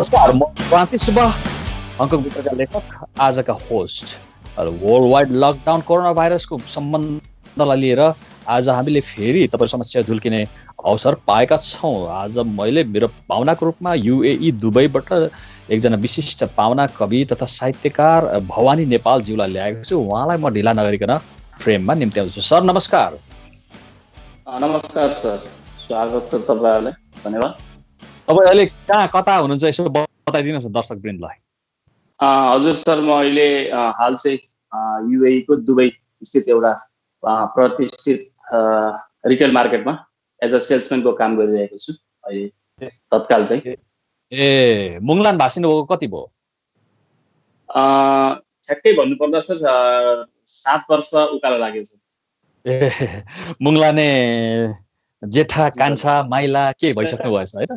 नमस्कार, म क्रान्ति सुब्बा, हङकङभित्रका लेखक, आजका host. World wide lockdown corona भाइरसको सम्बन्धलाई लिएर आज हामीले फेरि तपाईँ समक्ष झुल्किने अवसर पाएका छौँ। आज मैले मेरो पाहुनाको रूपमा युएई दुबईबाट एकजना विशिष्ट पाहुना कवि तथा साहित्यकार भवानी नेपालज्यूलाई ल्याएको छु। उहाँलाई म ढिला नगरिकन फ्रेममा निम्त्याउँछु। सर नमस्कार। नमस्कार सर, स्वागत छ तपाईँहरूलाई, धन्यवाद। तपाईँ अहिले कहाँ कता हुनुहुन्छ यसो बताइदिनुहोस् दर्शकवृन्दलाई। हजुर सर, म अहिले हाल चाहिँ युएई को दुबई स्थित एउटा प्रतिष्ठित रिटेल मार्केटमा एज अ सेल्सम्यानको काम गरिरहेको छु अहिले तत्काल चाहिँ। ए मुङलान भाषिनुभएको कति भयो? ठ्याक्कै भन्नुपर्दा सर 7 वर्ष उकालो लागेको छ। ए मुङलाने जेठा कान्छा माइला के भइसक्नु भएछ होइन?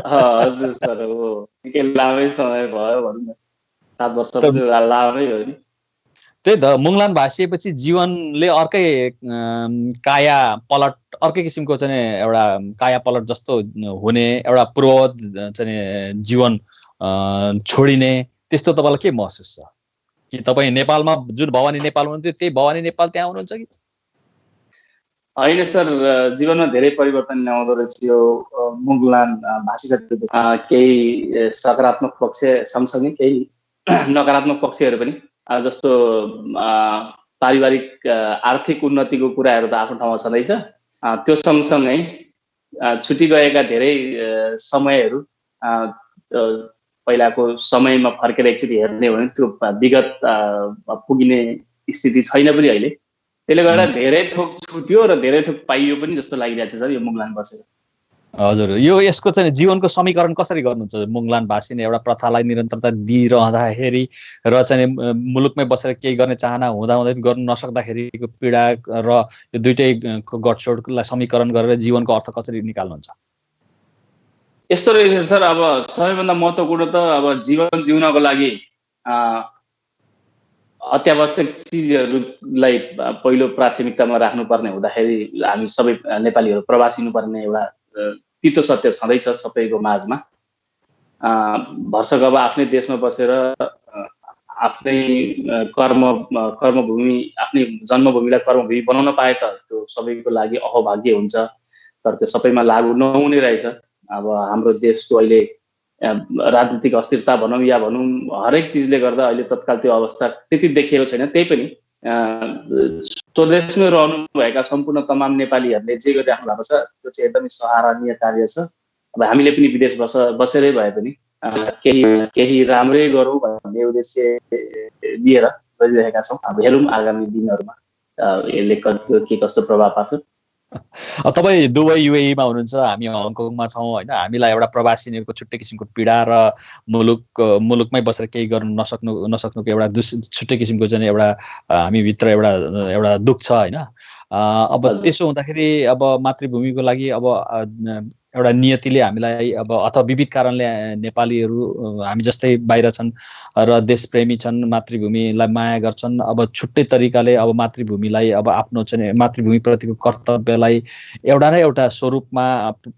हजुर सर, हो निकै लामै समय भयो भनौँ न, 7 वर्ष लामै हो नि। त्यही त, मुङलान भाषिएपछि जीवनले अर्कै काया पलट, अर्कै किसिमको चाहिँ एउटा काया पलट जस्तो हुने, एउटा पूर्ववत चाहिँ जीवन छोडिने, त्यस्तो तपाईँलाई के महसुस छ? कि तपाईँ नेपालमा जुन भवानी नेपाल हुनुहुन्थ्यो त्यही भवानी नेपाल त्यहाँ हुनुहुन्छ कि? होइन सर, जीवनमा धेरै परिवर्तन ल्याउँदो रहेछ यो मुगलान भाषिसकेपछि। केही सकारात्मक पक्ष सँगसँगै केही नकारात्मक पक्षहरू पनि, जस्तो पारिवारिक आर्थिक उन्नतिको कुराहरू त आफ्नो ठाउँमा छँदैछ। त्यो सँगसँगै छुटी गएका धेरै समयहरू पहिलाको समयमा फर्केर एकचोटि हेर्ने हो भने त्यो विगत पुगिने स्थिति छैन पनि अहिले। त्यसले गर्दा धेरै थोक छुट्यो र धेरै थोक पाइयो पनि जस्तो लागिरहेको छ सर यो मुङलान बसेर। हजुर, यो यसको चाहिँ जीवनको समीकरण कसरी गर्नुहुन्छ? मुङलान भाषिने एउटा प्रथालाई निरन्तरता दिइरहँदाखेरि र चाहिँ मुलुकमै बसेर केही गर्ने चाहना हुँदाहुँदै गर्नु नसक्दाखेरिको पीडा र यो दुइटै गठजोडलाई समीकरण गरेर जीवनको अर्थ कसरी निकाल्नुहुन्छ? यस्तो रहेछ सर, अब सबैभन्दा महत्त्वपूर्ण त अब जीवन जिउनको लागि अत्यावश्यक चिजहरूलाई पहिलो प्राथमिकतामा राख्नुपर्ने हुँदाखेरि हामी सबै नेपालीहरू प्रवासी हुनुपर्ने एउटा तितो सत्य छँदैछ सबैको माझमा। भर्सक अब आफ्नै देशमा बसेर आफ्नै कर्मभूमि, आफ्नै जन्मभूमिलाई कर्मभूमि बनाउन पाए त त्यो सबैको लागि अहोभाग्य हुन्छ, तर त्यो सबैमा लागू नहुने रहेछ। अब हाम्रो देशको अहिले राजनीतिक अस्थिरता भनौँ या भनौँ हरेक चिजले गर्दा अहिले तत्काल त्यो अवस्था त्यति देखिएको छैन। त्यही पनि स्वदेशमै रहनुभएका सम्पूर्ण तमाम नेपालीहरूले जे गरिराख्नु भएको छ त्यो चाहिँ एकदमै सराहनीय कार्य छ। अब हामीले पनि विदेश बसेरै भए पनि केही राम्रै गरौँ भन्ने उद्देश्य लिएर गरिरहेका छौँ। अब हेरौँ आगामी दिनहरूमा यसले के कस्तो प्रभाव पार्छ। तपाईँ दुबई युएईमा हुनुहुन्छ, हामी हङकङमा छौँ होइन। हामीलाई एउटा प्रवासीको छुट्टै किसिमको पीडा र मुलुकमै बसेर केही गर्नु नसक्नुको एउटा छुट्टै किसिमको चाहिँ एउटा हामीभित्र एउटा दुःख छ होइन। अब त्यसो हुँदाखेरि अब मातृभूमिको लागि अब एउटा नियतिले हामीलाई अब अथवा विविध कारणले नेपालीहरू हामी जस्तै बाहिर छन् र देशप्रेमी छन्, मातृभूमिलाई माया गर्छन्। अब छुट्टै तरिकाले अब मातृभूमिलाई अब आफ्नो चाहिँ मातृभूमिप्रतिको कर्तव्यलाई एउटा न एउटा स्वरूपमा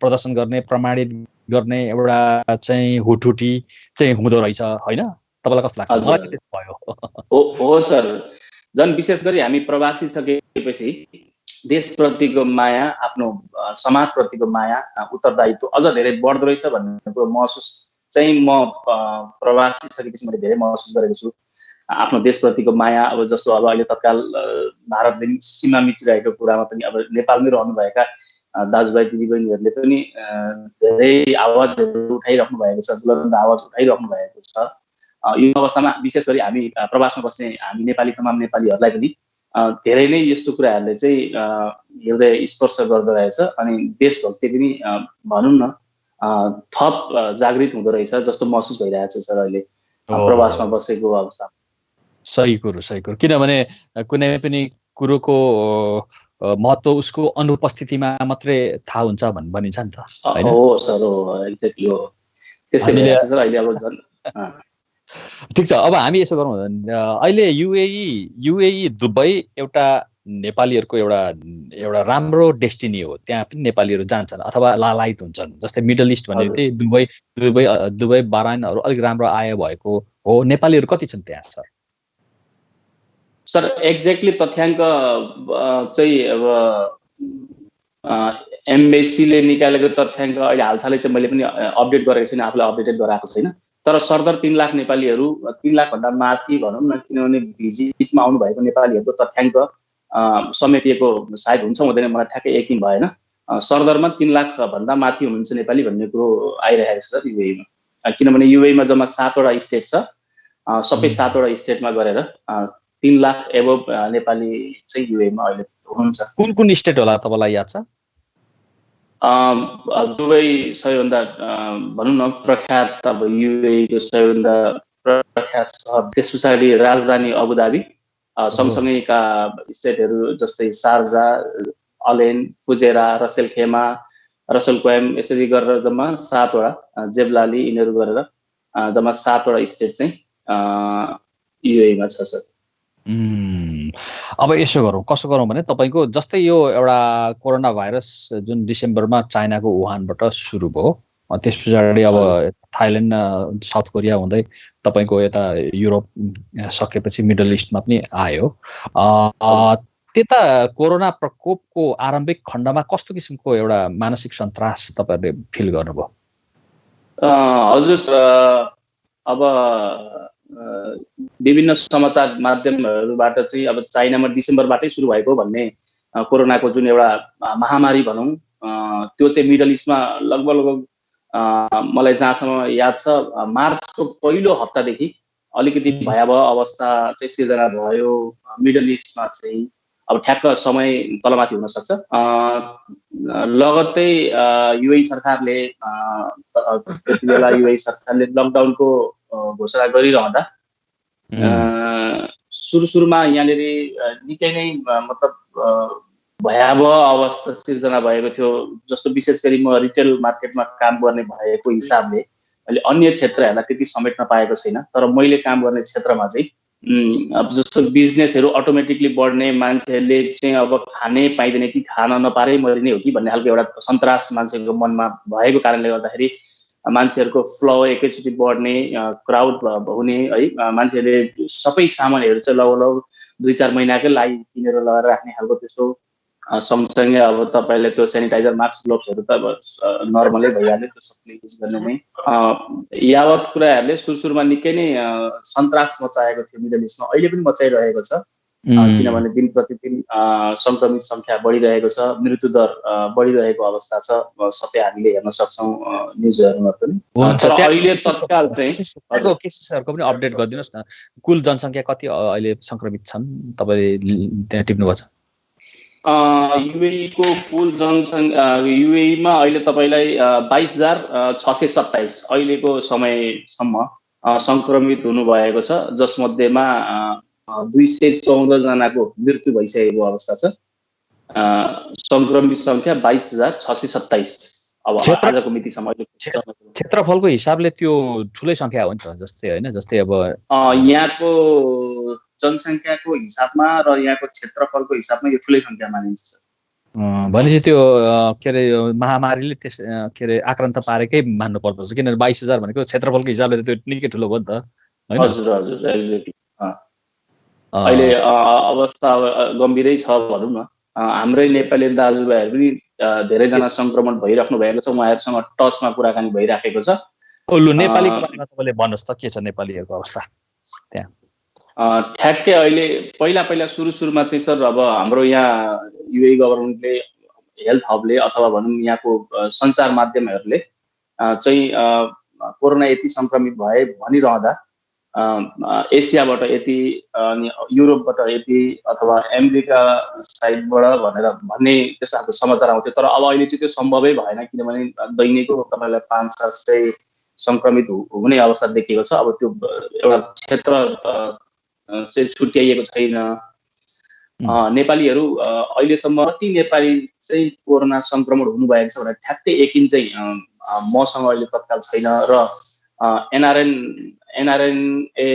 प्रदर्शन गर्ने, प्रमाणित गर्ने एउटा चाहिँ हुटहुटी चाहिँ हुँदो रहेछ होइन? तपाईँलाई कस्तो लाग्छ? मलाई चाहिँ त्यस्तो भयो। हो सर, झन् विशेष गरी हामी प्रवासी सकेपछि देशप्रतिको माया, आफ्नो समाजप्रतिको माया, उत्तरदायित्व अझ धेरै बढ्दो रहेछ भन्ने कुरो महसुस चाहिँ म प्रवासी सकेपछि मैले धेरै महसुस गरेको छु। आफ्नो देशप्रतिको माया, अब जस्तो अब अहिले तत्काल भारतले सीमा मिचिरहेको कुरामा पनि अब नेपालमै रहनुभएका दाजुभाइ दिदीबहिनीहरूले पनि धेरै आवाजहरू उठाइराख्नु भएको छ, बुलन्द आवाज उठाइराख्नु भएको छ। यो अवस्थामा विशेष गरी हामी प्रवासमा बस्ने हामी तमाम नेपालीहरूलाई पनि धेरै नै यस्तो कुराहरूले चाहिँ हृदय स्पर्श गर्दो रहेछ। अनि देशभक्ति पनि भनौँ न थप जागृत हुँदो रहेछ जस्तो महसुस भइरहेको छ सर अहिले प्रवासमा बसेको अवस्थामा। सही कुरो। किनभने कुनै पनि कुरोको महत्त्व उसको अनुपस्थितिमा मात्रै थाहा हुन्छ भनिन्छ नि त हैन? हो सर, हो एक्ज्याक्टली हो। त्यसै भइरहेको छ सर अहिले अब झन्। ठिक छ, अब हामी यसो गरौँ। अहिले युएई दुबई एउटा नेपालीहरूको एउटा राम्रो डेस्टिनी हो, त्यहाँ पनि नेपालीहरू जान्छन् अथवा लालायित हुन्छन्। जस्तै मिडल इस्ट भनेको चाहिँ दुबई बहराइनहरू अलिक राम्रो आय भएको हो। नेपालीहरू कति छन् त्यहाँ सर? सर एक्ज्याक्टली तथ्याङ्क चाहिँ अब एम्बेसीले निकालेको तथ्याङ्क अहिले हालसालै चाहिँ मैले पनि अपडेट गरेको छैन, आफूलाई अपडेटेड गराएको छैन। तर सरदर 3 लाख नेपालीहरू, 3 लाखभन्दा माथि भनौँ न, किनभने भिजिटमा आउनु भएको नेपालीहरूको तथ्याङ्क समेटिएको सायद हुन्छ हुँदैन मलाई ठ्याक्कै यकिन भएन। सरदरमा 3 लाखभन्दा माथि हुनुहुन्छ नेपाली भन्ने कुरो आइरहेको छ सर युएईमा। किनभने युएईमा जम्मा 7वटा स्टेट छ, सबै 7वटा स्टेटमा गरेर 3 लाख एबोभ नेपाली चाहिँ युएईमा अहिले हुनुहुन्छ। कुन स्टेट होला तपाईँलाई याद छ? दुबई सबैभन्दा भनौँ न प्रख्यात, अब युएईको सबैभन्दा प्रख्यात सहर, त्यस पछाडि राजधानी अबुधाबी, सँगसँगैका स्टेटहरू जस्तै शारजा, अलेन, फुजेरा, रसेल खेमा, रसल क्वाम, यसरी गरेर जम्मा 7वटा, जेबलाली, यिनीहरू गरेर जम्मा 7वटा स्टेट चाहिँ युएईमा छ सर। अब यसो गरौँ, कसो गरौँ भने तपाईँको जस्तै यो एउटा कोरोना भाइरस जुन डिसेम्बरमा चाइनाको वुहानबाट सुरु भयो, त्यस पछाडि अब थाइल्यान्ड, साउथ कोरिया हुँदै तपाईँको यता युरोप सकेपछि मिडल इस्टमा पनि आयो। त्यता कोरोना प्रकोपको आरम्भिक खण्डमा कस्तो किसिमको एउटा मानसिक सन्तास तपाईँहरूले फिल गर्नुभयो? हजुर, अब विभिन्न समाचार माध्यमहरूबाट चाहिँ अब चाइनामा डिसेम्बरबाटै सुरु भएको भन्ने कोरोनाको जुन एउटा महामारी भनौँ, त्यो चाहिँ मिडल इस्टमा लगभग मलाई जहाँसम्म याद छ मार्चको पहिलो हप्तादेखि अलिकति भयावह अवस्था चाहिँ सिर्जना भयो मिडल इस्टमा चाहिँ। अब ठ्याक्क समय तलमाथि हुन सक्छ। लगत्तै युएई सरकारले त्यति बेला युएई सरकारले लकडाउनको घोषणा गरिरहँदा सुरुमा यहाँनिर निकै नै मतलब भयावह अवस्था सिर्जना भएको थियो। जस्तो विशेष गरी म रिटेल मार्केटमा काम गर्ने भएको हिसाबले अहिले अन्य क्षेत्रहरूलाई त्यति समेट्न पाएको छैन, तर मैले काम गर्ने क्षेत्रमा चाहिँ अब जस्तो बिजनेसहरू अटोमेटिकली बढ्ने, मान्छेहरूले चाहिँ अब खाने पाइँदैन कि खान नपारै मरिने हो कि भन्ने खालको एउटा सन्तास मान्छेको मनमा भएको कारणले गर्दाखेरि मान्छेहरूको फ्लो एकैचोटि बढ्ने, क्राउड हुने है, मान्छेहरूले सबै सामानहरू चाहिँ लगभग 2-4 महिनाकै लागि किनेर लगाएर राख्ने खालको त्यस्तो। सँगसँगै अब तपाईँले त्यो सेनिटाइजर, मास्क, ग्लोभ्सहरू त अब नर्मलै भइहाल्यो, त्यो सबले युज गर्ने नै। यावत कुराहरूले सुरुमा निकै नै सन्तास मचाएको थियो मिडल इस्टमा, अहिले पनि मचाइरहेको छ। किनभने दिन प्रतिदिन संक्रमित संख्या बढिरहेको छ, मृत्युदर बढिरहेको अवस्था छ, सबै हामीले हेर्न सक्छौँ न्युजहरूमा पनि। तर अहिले तत्काल चाहिँ केसेसहरूको पनि अपडेट गरिदिनुहोस् न, कुल जनसङ्ख्या कति अहिले संक्रमित छन् तपाईँले त्यहाँ टिप्नुभएको छ? युएईको कुल जनसङ्ख्या युएईमा अहिले तपाईँलाई 22,627 अहिलेको समयसम्म सङ्क्रमित हुनुभएको छ, जसमध्येमा 214 जनाको मृत्यु भइसकेको अवस्था छ। सङ्क्रमित सङ्ख्या 22,627 अब आजको मितिसम्म। क्षेत्रफलको हिसाबले त्यो ठुलै सङ्ख्या हो नि त, जस्तै होइन? जस्तै अब यहाँको जनसङ्ख्याको हिसाबमा र यहाँको क्षेत्रफलको हिसाबमा यो ठुलै सङ्ख्या मानिन्छ सर। भनेपछि त्यो के अरे महामारीले त्यस के अरे आक्रान्त पारेकै मान्नु पर्दछ, किनभने 22,000 भनेको क्षेत्रफलको हिसाबले त त्यो निकै ठुलो भयो नि त, होइन? हजुर एक्ज्याक्टली। अहिले अवस्था गम्भीरै छ भनौँ न। हाम्रै नेपाली दाजुभाइहरू पनि धेरैजना सङ्क्रमण भइराख्नु भएको छ, उहाँहरूसँग टचमा कुराकानी भइराखेको छ। नेपालीको बारेमा तपाईँले भन्नुहोस् त, के छ नेपालीहरूको अवस्था त्यहाँ? ठ्याक्कै अहिले पहिला सुरुमा चाहिँ सर अब हाम्रो यहाँ युएई गभर्मेन्टले, हेल्थ हबले अथवा भनौँ यहाँको सञ्चार माध्यमहरूले चाहिँ कोरोना यति सङ्क्रमित भए भनिरहँदा एसियाबाट यति, युरोपबाट यति अथवा अमेरिका साइडबाट भन्ने त्यस्तो खालको समाचार आउँथ्यो। तर अब अहिले चाहिँ त्यो सम्भवै भएन, किनभने दैनिकको तपाईँलाई 500-700 सङ्क्रमित हुने अवस्था देखिएको छ। अब त्यो एउटा क्षेत्र चाहिँ छुट्याइएको छैन। नेपालीहरू अहिलेसम्म कति नेपाली चाहिँ कोरोना सङ्क्रमण हुनुभएको छ भनेर ठ्याक्कै यकिन चाहिँ मसँग अहिले तत्काल छैन। र एनआरएनए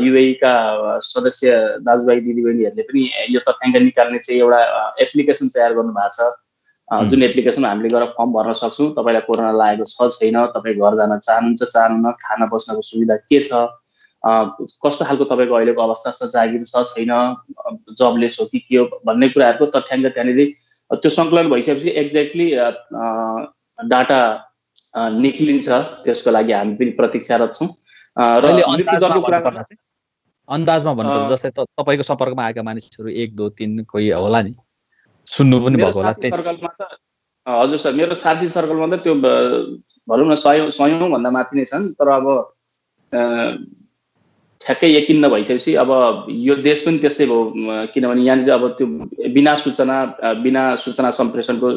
युएई का सदस्य दाजुभाइ दिदीबहिनीहरूले पनि यो तथ्याङ्क निकाल्ने चाहिँ एउटा एप्लिकेसन तयार गर्नु भएको छ, जुन एप्लिकेसन हामीले गएर फर्म भर्न सक्छौँ। तपाईँलाई कोरोना लागेको छ छैन, तपाईँ घर जान चाहनुहुन्छ चाहनुहुन्न, खाना बस्नको सुविधा के छ, कस्तो खालको तपाईँको अहिलेको अवस्था छ, जागिर छ छैन, जबलेस हो कि के हो भन्ने कुराहरूको तथ्याङ्क त्यहाँनिर त्यो सङ्कलन भइसकेपछि एक्ज्याक्टली डाटा निक्लिन्छ। त्यसको लागि हामी पनि प्रतीक्षारत छौँ। र मृत्युदरको कुरा अन्दाजमा भन्नुपर्दा जस्तै तपाईँको सम्पर्कमा आएका मानिसहरू 1 2 3 कोही होला नि, सुन्नु पनि भएको होला। सर्कलमा त हजुर सर, मेरो साथी सर्कलमा त त्यो भनौँ न 100 भन्दा माथि नै छन्। तर अब ठ्याक्कै यकिन नभइसकेपछि अब यो देश पनि त्यस्तै भयो, किनभने यहाँनिर अब त्यो बिना सूचना सम्प्रेषणको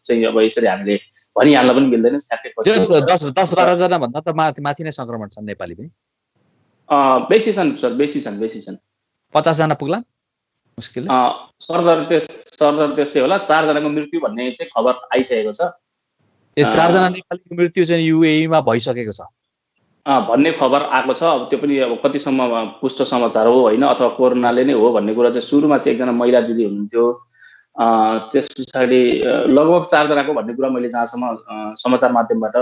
चाहिँ अब यसरी हामीले भनिहाल्न पनि मिल्दैन। ठ्याक्कै 10-12 जना भन्दा त माथि नै संक्रमण छन् नेपाली पनि। बेसी छन् सर, बेसी छन् 50 जना पुग्ला मुस्किल। सरदर त्यस्तै होला। 4 जनाको मृत्यु भन्ने चाहिँ खबर आइसकेको छ। 4 जना नेपालीको मृत्यु चाहिँ युएई मा भइसकेको छ भन्ने खबर आएको छ। अब त्यो पनि अब कतिसम्म पुष्ट समाचार हो होइन, अथवा कोरोनाले नै हो भन्ने कुरा चाहिँ सुरुमा चाहिँ एकजना महिला दिदी हुनुहुन्थ्यो, त्यस पछाडि लगभग 4 जनाको भन्ने कुरा मैले जहाँसम्म समाचार माध्यमबाट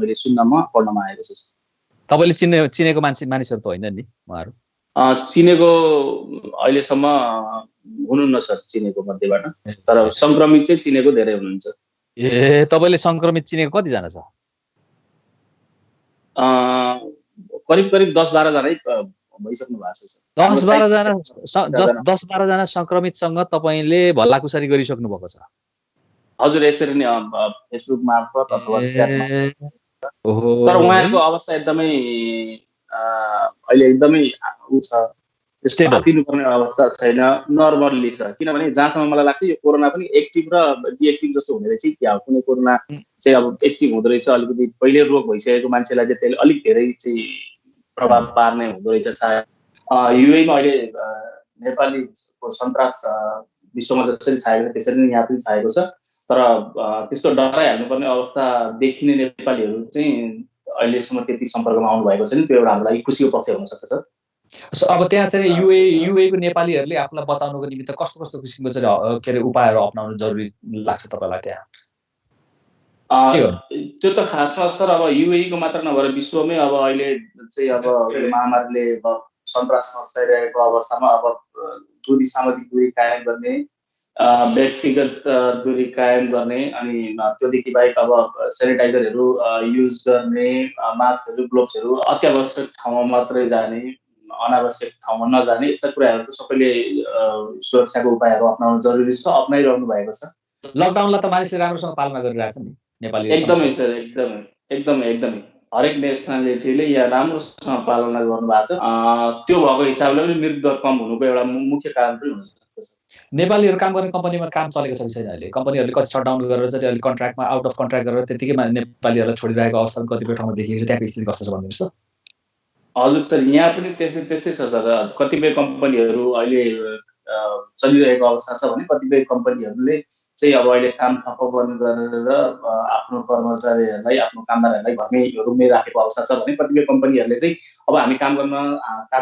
मैले सुन्नमा पढ्नमा आएको छ। तपाईँले चिनेको मानिसहरू त होइन नि उहाँहरू? चिनेको अहिलेसम्म हुनुहुन्न सर, चिनेको मध्येबाट। तर संक्रमित चाहिँ चिनेको धेरै हुनुहुन्छ। तपाईँले संक्रमित चिनेको कतिजना छ? करिब 10-12 जना भइसक्नु भएको छ। 10-12 जना संक्रमितसँग तपाईँले भलाकुसारी गरिसक्नु भएको छ? हजुर, यसरी नै फेसबुक मार्फत अथवा च्याटमा। तर उहाँहरूको अवस्था एकदमै अहिले एकदमै उ छ, दिनुपर्ने अवस्था छैन, नर्मल्ली छ। किनभने जहाँसम्म मलाई लाग्छ यो कोरोना पनि एक्टिभ र डिएक्टिभ जस्तो हुने रहेछ। क्या हो, कुनै कोरोना चाहिँ अब एक्टिभ हुँदो रहेछ, अलिकति पहिले रोग भइसकेको मान्छेलाई चाहिँ त्यसले अलिक धेरै चाहिँ प्रभाव पार्ने हुँदो रहेछ सायद। युएईमा अहिले नेपालीको सन्तास विश्वमा जसरी छाएको छ त्यसरी नै यहाँ पनि छाएको छ। तर त्यस्तो डराइहाल्नुपर्ने अवस्था देखिने नेपालीहरू चाहिँ अहिलेसम्म त्यति सम्पर्कमा आउनु भएको छैन। त्यो एउटा हाम्रो लागि खुसीको पक्ष हुनसक्छ सर। अब त्यहाँ चाहिँ युएईको नेपालीहरूले आफूलाई बचाउनको निमित्त कस्तो कस्तो किसिमको चाहिँ के अरे उपायहरू अपनाउनु जरुरी लाग्छ तपाईँलाई त्यहाँ? त्यो त खासमा सर अब युएईको मात्र नभएर विश्वमै अब अहिले चाहिँ अब महामारीले सन्तास मचाइरहेको अवस्थामा अब सामाजिक दूरी कायम गर्ने, व्यक्तिगत दूरी कायम गर्ने, अनि त्योदेखि बाहेक अब सेनिटाइजरहरू युज गर्ने, मास्कहरू, ग्लोभ्सहरू अत्यावश्यक ठाउँमा मात्रै जाने, अनावश्यक ठाउँमा नजाने, यस्ता कुराहरू त सबैले सुरक्षाको उपायहरू अपनाउनु जरुरी छ, अपनाइरहनु भएको छ। लकडाउनलाई त मानिसले राम्रोसँग पालना गरिरहेछ नि नेपाली? एकदमै सर, एकदमै हरेक नेसनालिटीले यहाँ राम्रोसँग पालना गर्नु भएको छ। त्यो भएको हिसाबले पनि मृत्युदर कम हुनुको एउटा मुख्य कारण पनि हुनसक्छ। नेपालीहरू काम गर्ने कम्पनीमा काम चलेको छ कि छैन? अहिले कम्पनीहरूले कति सटडाउन गरेर चाहिँ अहिले कन्ट्र्याक्टमा आउट अफ कन्ट्र्याक्ट गरेर त्यतिकै नेपालीहरूलाई छोडिरहेको अवस्था कतिपय ठाउँमा देखिएको छ। त्यहाँको स्थिति कस्तो छ भन्नुहोस् त। हजुर सर, यहाँ पनि त्यस्तै छ सर। कतिपय कम्पनीहरू अहिले चलिरहेको अवस्था छ भने कतिपय कम्पनीहरूले चाहिँ अब अहिले काम ठप्प बन्द गरेर आफ्नो कर्मचारीहरूलाई, आफ्नो कामदारहरूलाई घरमै रुममै राखेको अवस्था छ भने कतिपय कम्पनीहरूले चाहिँ अब हामी काम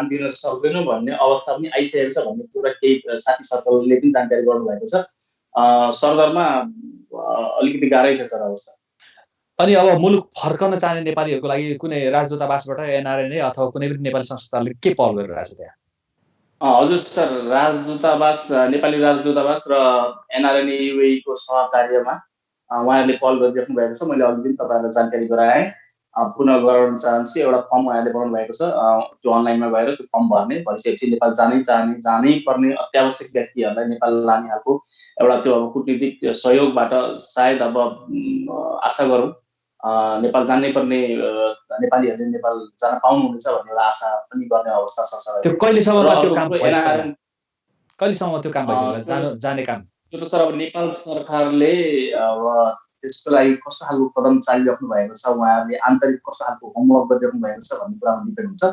दिन सक्दैनौँ भन्ने अवस्था पनि आइसकेको छ भन्ने कुरा केही साथी सर्कलले पनि जानकारी गर्नुभएको छ। सरदरमा अलिकति गाह्रै छ सर अवस्था। अनि अब मुलुक फर्कन चाहने नेपालीहरूको लागि कुनै राजदूतावासबाट एनआरएनए अथवा कुनै पनि नेपाली संस्थाले के पहल गरिरहेछ त्यहाँ? हजुर सर, नेपाली राजदूतावास र एनआरएनए युएईको सहकार्यमा उहाँहरूले पहल गरिराख्नु भएको छ। मैले अघि पनि तपाईँहरूलाई जानकारी गराएँ, पुनः गराउन चाहन्छु। एउटा फर्म उहाँहरूले बनाउनु भएको छ, त्यो अनलाइनमा गएर त्यो फर्म भरिसकेपछि नेपाल जानै पर्ने अत्यावश्यक व्यक्तिहरूलाई नेपाल लाने खालको एउटा त्यो अब कूटनीतिक सहयोगबाट सायद अब आशा गरौँ नेपाल जानै पर्ने नेपालीहरूले नेपाल जान पाउनुहुनेछ भन्ने एउटा आशा पनि गर्ने अवस्था छ सर। त्यो कहिलेसम्म त्यो काम भइसक्यो जाने काम? त्यो त सर अब नेपाल सरकारले अब त्यसको लागि कस्तो खालको कदम चालिराख्नु भएको छ, उहाँहरूले आन्तरिक कस्तो खालको होमवर्क गरिराख्नु भएको छ भन्ने कुरामा डिपेन्ड हुन्छ।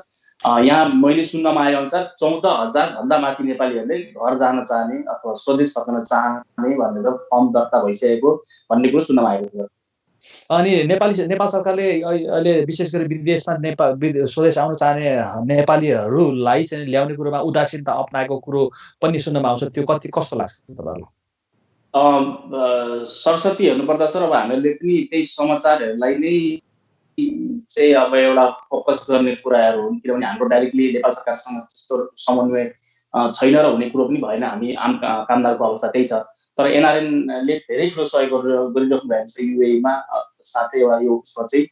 यहाँ मैले सुन्नमा आए अनुसार 14,000 भन्दा माथि नेपालीहरूले घर जान चाहने अथवा स्वदेश फर्कन चाहने भनेर फर्म दर्ता भइसकेको भन्ने कुरो सुन्नमा आएको छ। अनि नेपाल सरकारले अहिले विशेष गरी विदेशमा स्वदेश आउन चाहने नेपालीहरूलाई चाहिँ ल्याउने कुरोमा उदासीनता अपनाएको कुरो पनि सुन्नमा आउँछ, त्यो कस्तो लाग्छ तपाईँहरूलाई? सरस्वती हेर्नुपर्दा सर अब हामीहरूले पनि त्यही समाचारहरूलाई नै चाहिँ अब एउटा फोकस गर्ने कुराहरू हुन्, किनभने हाम्रो डाइरेक्टली नेपाल सरकारसँग त्यस्तो समन्वय छैन र हुने कुरो पनि भएन। हामी आम कामदारको अवस्था त्यही छ। तर एनआरएनले धेरै ठुलो सहयोग गरिराख्नु भएको छ युएईमा। साथै एउटा यो उसमा चाहिँ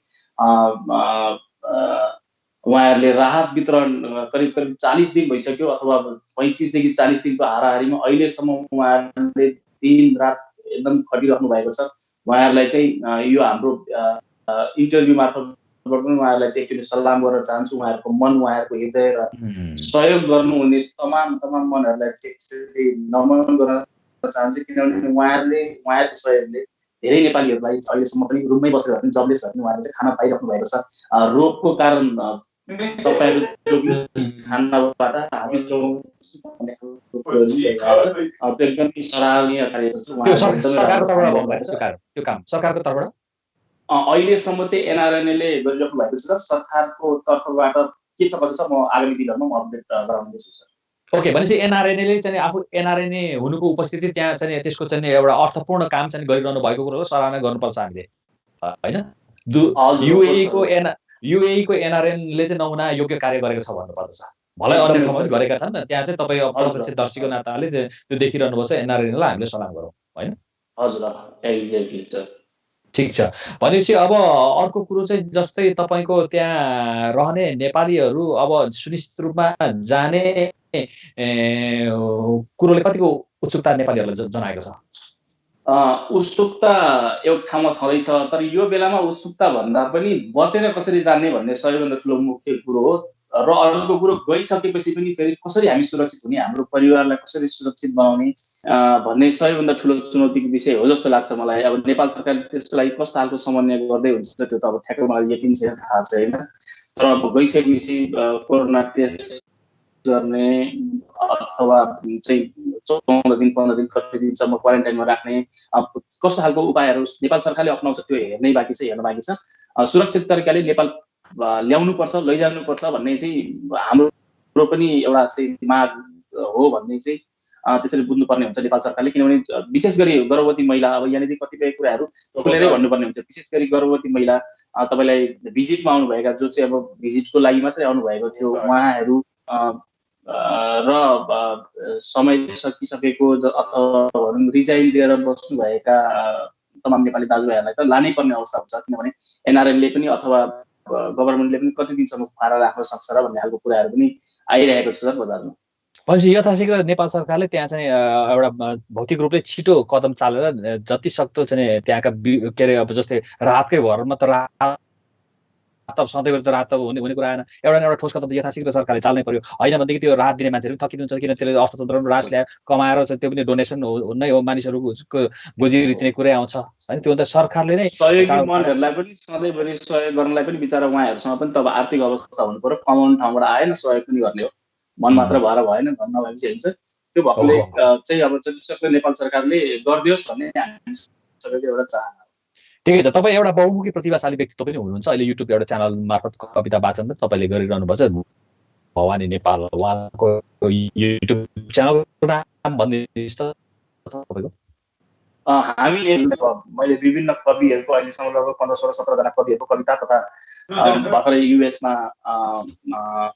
उहाँहरूले राहत वितरण करिब 40 दिन भइसक्यो, अथवा 35 देखि 40 दिनको हाराहारीमा अहिलेसम्म उहाँहरूले दिन रात एकदम खटिराख्नु भएको छ। उहाँहरूलाई चाहिँ यो हाम्रो इन्टरभ्यू मार्फतबाट पनि उहाँहरूलाई चाहिँ एकचोटि सलाम गर्न चाहन्छु। उहाँहरूको मन, उहाँहरूको हृदय र सहयोग गर्नुहुने तमाम मनहरूलाई चाहिँ एकचोटि नमन गर्न चाहन्छु, किनभने उहाँहरूको सहयोगले धेरै नेपालीहरूलाई अहिलेसम्म पनि रुममै बसेर पनि जबलेस भए पनि उहाँहरूले चाहिँ खाना पाइराख्नु भएको छ। रोगको कारण तपाईँहरू खानाबाट हामी एकदमै सराहनीय कार्य सरकारको अहिलेसम्म चाहिँ एनआरएनएले गरिराख्नु भएको छ। सरकारको तर्फबाट के छ कसो छ म आगामी दिनहरूमा म अपडेट गराउनेछु सर। ओके, भनेपछि एनआरएनएले चाहिँ आफू एनआरएनए हुनुको उपस्थिति त्यहाँ चाहिँ त्यसको चाहिँ एउटा अर्थपूर्ण काम चाहिँ गरिरहनु भएको कुरोलाई सराहना गर्नुपर्छ हामीले, होइन? युएईको एनआरएनले चाहिँ नमुना योग्य कार्य गरेको छ भन्नुपर्दछ। भलै अन्य ठाउँमा पनि गरेका छन्, त्यहाँ चाहिँ तपाईँ प्रत्यक्ष दर्शीको नाताले चाहिँ त्यो देखिरहनुपर्छ। एनआरएनएलाई हामीले सलाम गरौँ, होइन? हजुर, ठिक छ। भनेपछि अब अर्को कुरो चाहिँ जस्तै तपाईँको त्यहाँ रहने नेपालीहरू अब सुनिश्चित रूपमा जाने कुरोले कतिको उत्सुकता नेपालीहरूलाई जनाएको छ? उत्सुकता एउटा ठाउँमा छँदैछ, तर यो बेलामा उत्सुकता भन्दा पनि बचेर कसरी जाने भन्ने सबैभन्दा ठुलो मुख्य कुरो हो। र अर्को कुरो, गइसकेपछि पनि फेरि कसरी हामी सुरक्षित हुने, हाम्रो परिवारलाई कसरी सुरक्षित बनाउने भन्ने सबैभन्दा ठुलो चुनौतीको विषय हो जस्तो लाग्छ मलाई। अब नेपाल सरकारले त्यसको लागि कस्तो खालको समन्वय गर्दै हुन्छ त्यो त अब ठ्याक्कै मलाई यकिन छैन, थाहा छैन। तर अब गइसकेपछि कोरोना टेस्ट गर्ने अथवा चाहिँ 14 दिन 15 दिन कति दिनसम्म क्वारेन्टाइनमा राख्ने कस्तो खालको उपायहरू नेपाल सरकारले अपनाउँछ त्यो हेर्न बाँकी छ। सुरक्षित तरिकाले नेपाल ल्याउनुपर्छ, लैजानुपर्छ भन्ने चाहिँ हाम्रो पनि एउटा चाहिँ दिमाग हो भन्ने चाहिँ त्यसरी बुझ्नुपर्ने हुन्छ नेपाल सरकारले। किनभने विशेष गरी गर्भवती महिला, अब यहाँनिर कतिपय कुराहरू खुलेरै भन्नुपर्ने हुन्छ। विशेष गरी गर्भवती महिला, तपाईँलाई भिजिटमा आउनुभएका जो चाहिँ अब भिजिटको लागि मात्रै आउनुभएको थियो उहाँहरू र समय सकिसकेको अथवा रिजाइन दिएर बस्नुभएका तमाम नेपाली दाजुभाइहरूलाई त लानै पर्ने अवस्था हुन्छ, किनभने एनआरएनले पनि अथवा गभर्मेन्टले पनि कति दिनसम्म खुवाएर राख्न सक्छ र भन्ने खालको कुराहरू पनि आइरहेको छ सर बजारमा। भनेपछि यथाशीघ्र नेपाल सरकारले त्यहाँ चाहिँ एउटा भौतिक रूपले छिटो कदम चालेर जति सक्दो चाहिँ त्यहाँका के अरे अब जस्तै राहतकै भरमा त राहत सधैँभरि त राहत हुने कुरा आएन। एउटा ठोस कदम यथाशीघ्र सरकारले चाल्नै पर्यो, होइन भनेदेखि त्यो राहत दिने मान्छेहरू पनि थकिनुहुन्छ, किन त्यसले अर्थतन्त्रमा रास ल्यायो कमाएर चाहिँ त्यो पनि डोनेसन नै हो, मानिसहरूको गोजी रित्ने कुरै आउँछ, होइन? त्यो त सरकारले नै सहयोगी मनहरूलाई पनि सधैँभरि सहयोग गर्नलाई पनि बिचरा उहाँहरूसँग पनि त आर्थिक अवस्था हुनु पर्यो। कमाउने ठाउँबाट आएन सहयोग पनि गर्ने हो, मन मात्र भएर भएन, धन नभएपछि हुन्छ। त्यो भएकोले चाहिँ अब जति सक्दो नेपाल सरकारले गरिदियोस् भन्ने हामी सबैको एउटा चाहना हो। ठिकै छ। तपाईँ एउटा बहुमुखी प्रतिभाशाली व्यक्तित्व पनि हुनुहुन्छ। अहिले युट्युब एउटा च्यानल मार्फत कविता वाचन पनि तपाईँले गरिरहनु भएको छ, भवानी नेपाल उहाँको युट्युब च्यानलको नाम भनिदिनुहोस् त तपाईँको। मैले विभिन्न कविहरूको अहिलेसम्म लगभग 15-16-17 जना कविहरूको कविता तथा भर्खरै युएसमा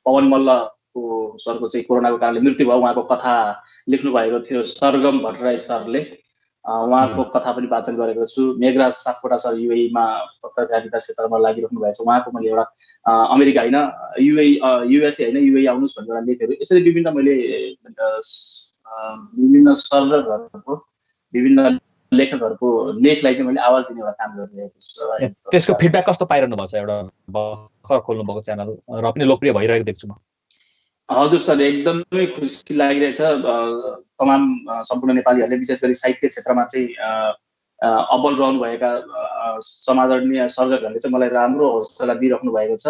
पवन मल्लको सरको चाहिँ कोरोनाको कारणले मृत्यु भयो, उहाँको कथा लेख्नु भएको थियो सरगम भट्टराई सरले। उहाँको कथा पनि वाचन गरेको छु। मेघराज सापकोटा सर युएईमा पत्रकारिता क्षेत्रमा लागिराख्नु भएको छ, उहाँको मैले एउटा अमेरिका होइन युएसए होइन युएई आउनुहोस् भन्ने एउटा लेखहरू, यसरी विभिन्न मैले विभिन्न सर्जकहरूको विभिन्न लेखकहरूको लेखलाई चाहिँ मैले आवाज दिने एउटा काम गरिरहेको छु। त्यसको फिडब्याक कस्तो पाइरहनु भएको छ? एउटा भर्खर खोल्नु भएको च्यानल र पनि लोकप्रिय भइरहेको देख्छु म। हजुर सर, एकदमै खुसी लागिरहेछ। तमाम सम्पूर्ण नेपालीहरूले विशेष गरी साहित्य क्षेत्रमा चाहिँ अब्बल रहनुभएका समादरणीय सर्जकहरूले चाहिँ मलाई राम्रो हौसला दिइराख्नु भएको छ,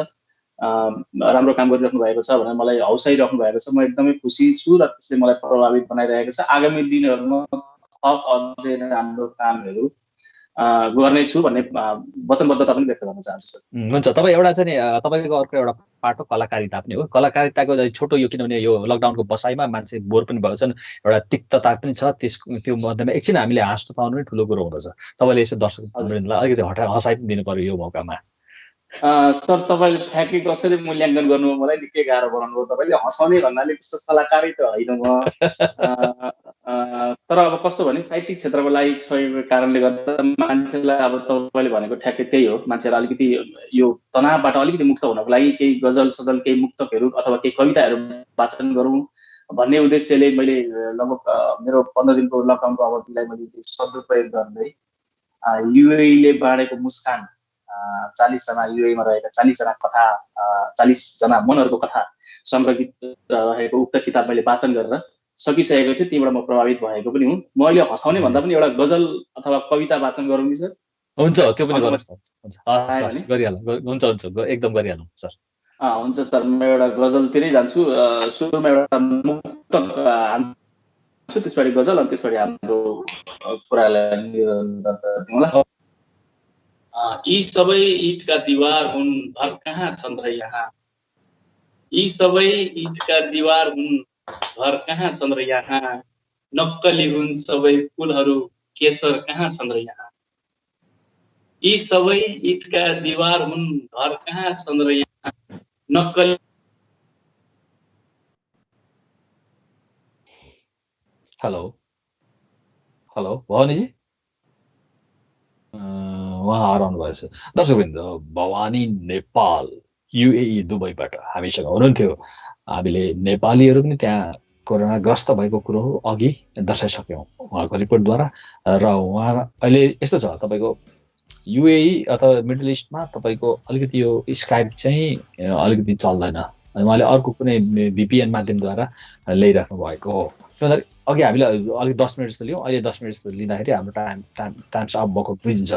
राम्रो काम गरिराख्नु भएको छ भनेर मलाई हौसाइराख्नु भएको छ। म एकदमै खुसी छु र त्यसले मलाई प्रभावित बनाइरहेको छ। आगामी दिनहरूमा थप अझै राम्रो कामहरू गर्नेछु भन्ने वचनबद्धता पनि व्यक्त गर्न चाहन्छु सर। हुन्छ, तपाईँ एउटा चाहिँ नि तपाईँको अर्को एउटा पाटो कलाकारिता पनि हो। कलाकारिताको छोटो यो, किनभने यो लकडाउनको बसाइमा मान्छे बोर पनि भएको छन्, एउटा तिक्तता पनि छ, त्यो मध्येमा एकछिन हामीले हाँस्नु पाउनु पनि ठुलो कुरो हुँदछ। तपाईँले यसो दर्शकलाई अलिकति हँसाइ पनि दिनु पर्यो यो मौकामा। सर तपाईँले ठ्याक्कै कसरी मूल्याङ्कन गर्नुभयो मलाई निकै गाह्रो बनाउनु भयो। तपाईँले हँसाउने भन्नाले त्यस्तो कलाकारै त होइन म। तर अब कस्तो भने साहित्यिक क्षेत्रको लागि सहयोगको कारणले गर्दा मान्छेलाई अब तपाईँले भनेको ठ्याक्कै त्यही हो, मान्छेलाई अलिकति यो तनावबाट अलिकति मुक्त हुनको लागि केही गजल सजल केही मुक्तकहरू अथवा केही कविताहरू वाचन गरौँ भन्ने उद्देश्यले मैले लगभग मेरो 15 दिनको लकडाउनको अवधिलाई मैले सदुपयोग गर्दै युएले बाँडेको मुस्कान 40 जना युएमा रहेका 40 जना कथा 40 जना मनहरूको कथा संग्रहित रहेको उक्त किताब मैले वाचन गरेर सकिसकेको थिएँ। त्यहीबाट म प्रभावित भएको पनि हुँ। म अहिले हँसाउने भन्दा पनि एउटा गजल अथवा कविता वाचन गरौँ नि सर? हुन्छ, त्यो पनि गर्नुहोस्। हुन्छ, गरिहालौँ। हुन्छ एकदम गरिहालौँ सर। हुन्छ सर, म एउटा गजलतिरै जान्छु। सुरुमा एउटा मुक्तक हान्छु, त्यसपछि गजल, अनि त्यसपछि हाम्रो कुरालाई यी सबै ईटका दिवार हुन्, घर कहाँ छन् र यहाँ। यी सबै ईटका दिवार हुन्, घर कहाँ छन् र यहाँ। नक्कली हुन् सबै फुलहरू, केसर कहाँ छन् र यहाँ। यी सबै ईटका दिवार हुन्, घर कहाँ छन् र यहाँ। नक्कली। हेलो भवानीजी, उहाँ हराउनु भएछ। दर्शकवृन्द, भवानी नेपाल युएई दुबईबाट हामीसँग हुनुहुन्थ्यो। हामीले नेपालीहरू पनि त्यहाँ कोरोनाग्रस्त भएको कुरो अघि दर्शाइसक्यौँ उहाँको रिपोर्टद्वारा। र उहाँ अहिले यस्तो छ, तपाईँको युएई अथवा मिडल इस्टमा तपाईँको अलिकति यो स्काइप चाहिँ अलिकति चल्दैन, अनि उहाँले अर्को कुनै भिपिएन माध्यमद्वारा ल्याइराख्नु भएको हो। त्यसमा अघि हामीले अलिक 10 मिनट जस्तो लियौँ, अहिले 10 मिनट जस्तो लिँदाखेरि हाम्रो टाइम्स अप भएको बुझिन्छ।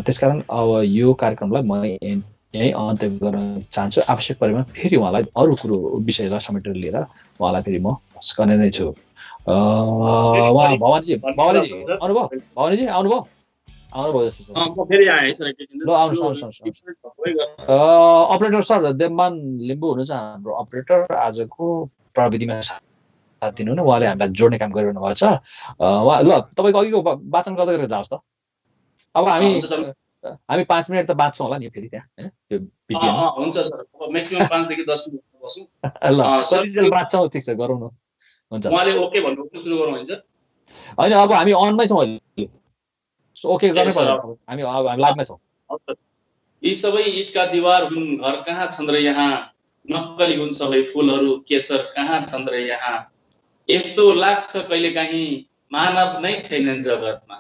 त्यसकारण अब यो कार्यक्रमलाई म यहीँ अन्त्य गर्न चाहन्छु। आवश्यक परेमा फेरि उहाँलाई अरू कुरो विषयलाई समेटेर लिएर उहाँलाई फेरि म गर्ने नै छु। उहाँ भवानीजी आउनुभयो? भवानीजी आउनुभयो जस्तो छ। अपरेटर सर देवमान लिम्बू हुनुहुन्छ हाम्रो अपरेटर। आजको प्रविधिमा साथ दिनु न, उहाँले हामीलाई जोड्ने काम गरिरहनु भएको छ। उहाँ ल तपाईँको अघिको वाचन गर्दै गरेर जाओस् त। अब हामी 5 मिनट त बाँच्छौँ होला नि फेरि त्यहाँ, हुन्छ सर, म्याक्सिमम 5 देखि 10 मिनट बसौँ। ल कति बाँच्छौँ, ठिक छ, गरौँ न। हुन्छ, उहाँले ओके भन्नु सुरु गरौँ हुन्छ। होइन, अब हामी अनमै छौँ अहिले, ओके गर्नै पर्छ, हामी लाइभमै छौँ। यी सबै ईटका दिवार हुन्, घर कहाँ छन् र यहाँ। नक्कली हुन् सबै फुलहरू, केसर कहाँ छन् र यहाँ। यस्तो लाग्छ कहिलेकाहीँ मानव नै छैनन् जगतमा।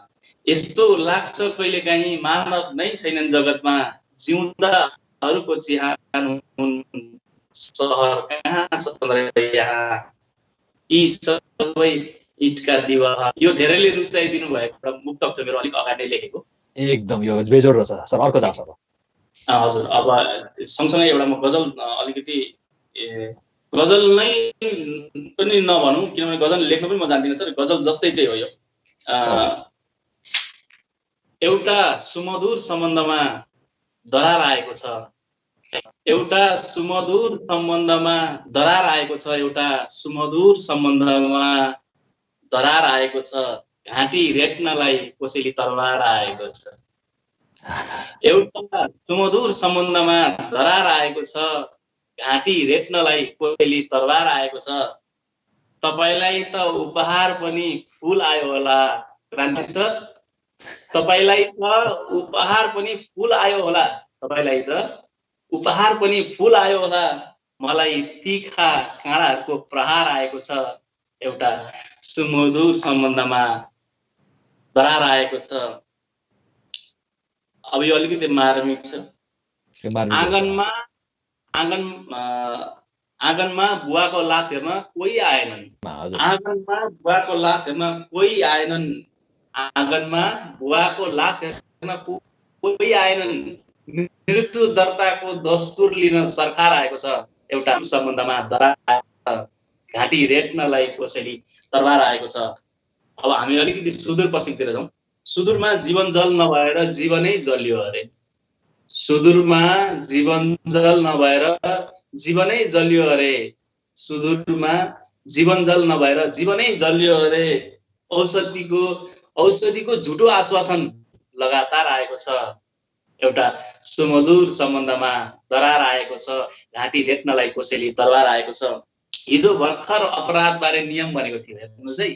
यस्तो लाग्छ कहिलेकाहीँ मानव नै छैनन् जगतमा। जिउँदाहरूको चिहान हुन्, सहर कहाँ छन् र यहाँ। यी सबै ईटका दिवार। यो धेरैले रुचाइदिनु भएको एउटा मुक्तक थियो मेरो, अलिक अगाडि नै लेखेको। एकदम यो बेजोड छ सर। अर्को जान्छ अब। हजुर, अब सँगसँगै एउटा म गजल अलिकति गजल नै पनि नभनौँ, किनभने गजल लेख्न पनि म जान्दिनँ सर। गजल जस्तै चाहिँ हो यो। एउटा सुमधुर सम्बन्धमा दरार आएको छ। एउटा सुमधुर सम्बन्धमा दरार आएको छ। एउटा सुमधुर सम्बन्धमा दरार आएको छ। घाँटी रेट्नलाई कसैले तरवार आएको छ। एउटा सुमधुर सम्बन्धमा दरार आएको छ। घाँटी रेट्नलाई कसैले तरवार आएको छ। तपाईलाई त उपहार पनि फुल आयो होला क्रान्ति सर। तपाईलाई त उपहार पनि फुल आयो होला। तपाईलाई त उपहार पनि फुल आयो होला। मलाई तीखा काँडाहरूको प्रहार आएको छ। एउटा सुमधुर सम्बन्धमा दरार आएको छ। अब यो अलिकति मार्मिक छ। आँगनमा बुवाको लास हेर्न कोही आएनन्। आँगनमा बुवाको लास हेर्न कोही आएनन्। आँगनमा बुवाको लास हेर्न कोही आएनन्। मृत्यु दर्ताको दस्तुर लिन सरकार आएको छ। एउटा सम्बन्धमा दरार आएको छ। घाँटी रेट्नलाई कसैले तरवार आएको छ। अब हामी अलिकति सुदूर पश्चिमतिर जाउँ। सुदूरमा जीवन जल नभएर जीवनै जल्यो अरे। सुदूरमा जीवन जल नभएर जीवनै जल्यो अरे। सुदूरमा जीवन जल नभएर जीवनै जल्यो अरे। औषधिको झुटो आश्वासन लगातार आएको छ। एउटा सुमधुर सम्बन्धमा दरार आएको छ। घाँटी रेट्नलाई कोसेली तरवार आएको छ। हिजो भर्खर अपराधबारे नियम बनेको थियो। हेर्नुहोस् है,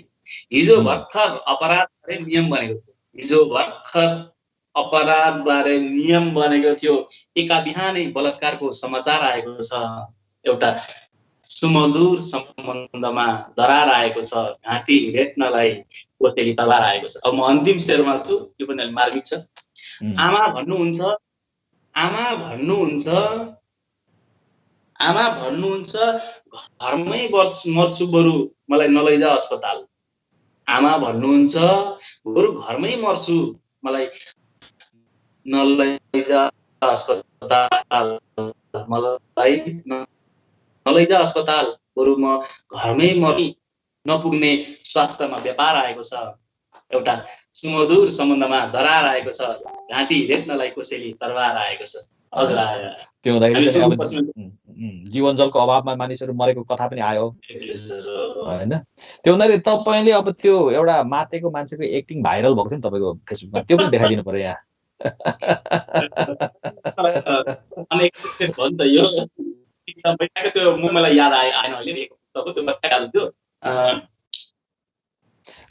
हिजो भर्खर अपराधबारे नियम बनेको थियो। हिजो भर्खर अपराधबारे नियम बनेको थियो। एका बिहानै बलात्कारको समाचार आएको छ। एउटा सुमधुर सम्बन्धमा दरार आएको छ। घाँटी रेट्नलाई कोसेली तरवार आएको छ। अब म अन्तिम शेरमा छु, यो पनि अलि मार्मिक छ। आमा भन्नुहुन्छ घरमै मर्छु बरु मलाई नलैजा अस्पताल। आमा भन्नुहुन्छ बरु घरमै मर्छु मलाई नलैजा अस्पताल। मलाई नलैजा अस्पताल, बरु म घरमै मरि नपुग्ने स्वास्थ्यमा व्यापार आएको छ। एउटा सुमधुर सम्बन्धमा दरार आएको छ। घाँटी रेट्नलाई कोसेली तरवार आएको छ। हजुर आयो। त्यो हुँदाखेरि जीवन जलको अभावमा मानिसहरू मरेको कथा पनि आयो हैन। त्यो हुँदाखेरि तपाईले अब त्यो एउटा मातेको मान्छेको एक्टिङ भाइरल भएको थियो नि तपाईको फेसबुकमा, त्यो पनि देखाइदिनु पर्यो यहाँ। मलाई याद आएन अहिले त्यो बताइहाल्नु थियो।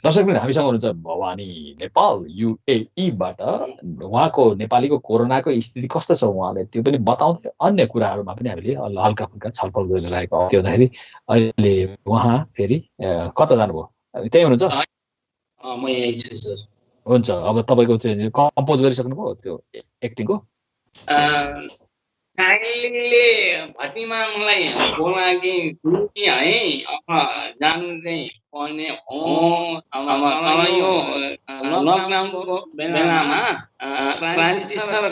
दर्शकले हामीसँग हुनुहुन्छ भवानी नेपाल UAE-बाट। उहाँको नेपालीको कोरोनाको स्थिति कस्तो छ उहाँले त्यो पनि बताउँदै अन्य कुराहरूमा पनि हामीले हल्का फुल्का छलफल गरिरहेको हो। त्यो हुँदाखेरि अहिले उहाँ फेरि कता जानुभयो? त्यही हुनुहुन्छ? म यही छु सर। हुन्छ, अब तपाईको चाहिँ कम्पोज गरिसक्नुभयो त्यो एक्टिङको? काइले भट्टीमा मलाई बोलाकी है, जानु चाहिँ पर्ने हो। यो लकडाउनको बेलामा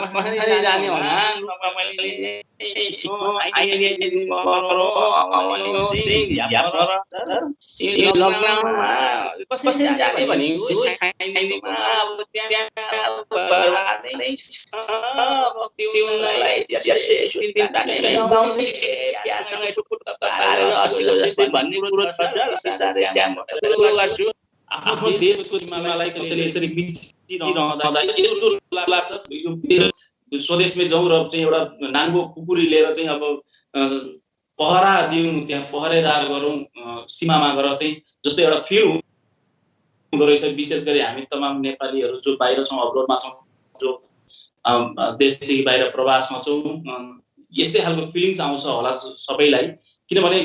कसरी जाने होला? लकडाउनमा कसरी जाने भनेको आफ्नो देशको सीमालाई कसैले यसरी बिचिरहँदा यस्तो लाग्छ यो स्वदेशमै जाउँ र चाहिँ एउटा नाङ्गो कुकुरी लिएर चाहिँ अब पहरा दिउँ, त्यहाँ पहरेदार गरौँ सीमामा गएर चाहिँ जस्तो एउटा फिल हुँदो रहेछ। विशेष गरी हामी तमाम नेपालीहरू जो बाहिर छौँ, अब्रोडमा छौँ, जो देशदेखि बाहिर प्रवासमा छौँ, यस्तै खालको फिलिङ्स आउँछ होला सबैलाई। किनभने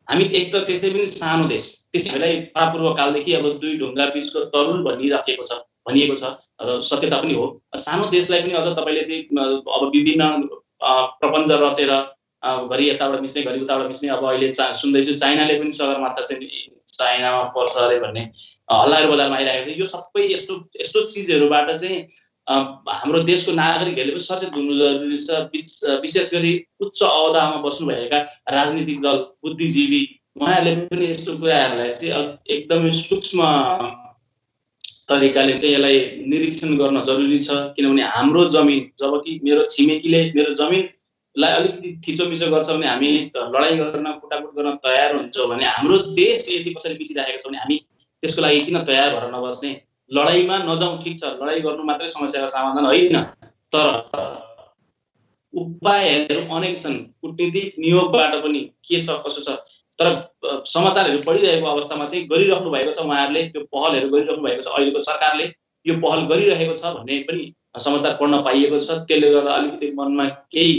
हामी एक त त्यसै पनि सानो देश, त्यसै हामीलाई पूर्व कालदेखि अब दुई ढुङ्गा बीचको तरुल भनिएको छ र सत्यता पनि हो। सानो देशलाई पनि अझ तपाईँले चाहिँ अब विभिन्न प्रपञ्च रचेर घरि यताबाट मिच्ने घरि उताबाट मिच्ने। अब अहिले सुन्दैछु चाइनाले पनि सगरमाथा चाहिँ चाइनामा पर्छ अरे भन्ने हल्लाहरू बजारमा आइरहेको छ। यो सबै यस्तो चिजहरूबाट चाहिँ हाम्रो देशको नागरिकहरूले पनि सचेत हुनु जरुरी छ। विशेष गरी उच्च अहोदामा बस्नुभएका राजनीतिक दल, बुद्धिजीवी, उहाँहरूले पनि यस्तो कुराहरूलाई चाहिँ एकदमै सूक्ष्म तरिकाले चाहिँ यसलाई निरीक्षण गर्न जरुरी छ। किनभने हाम्रो जमिन, जबकि मेरो छिमेकीले मेरो जमिनलाई अलिकति थिचोमिचो गर्छ भने हामी लडाइँ गर्न कुटाकुट गर्न तयार हुन्छौँ भने हाम्रो देश यदि कसैले बिचिरहेको छ भने हामी त्यसको लागि किन तयार भएर नबस्ने? लडाइँमा नजाउँ, ठिक छ, लडाइँ गर्नु मात्रै समस्याको समाधान होइन, तर उपायहरू अनेक छन्। कूटनीतिक नियोगबाट पनि के छ कसो छ, तर समाचारहरू पढिरहेको अवस्थामा चाहिँ गरिराख्नु भएको छ उहाँहरूले, त्यो पहलहरू गरिराख्नु भएको छ। अहिलेको सरकारले यो पहल गरिरहेको छ भन्ने पनि समाचार पढ्न पाइएको छ। त्यसले गर्दा अलिकति मनमा केही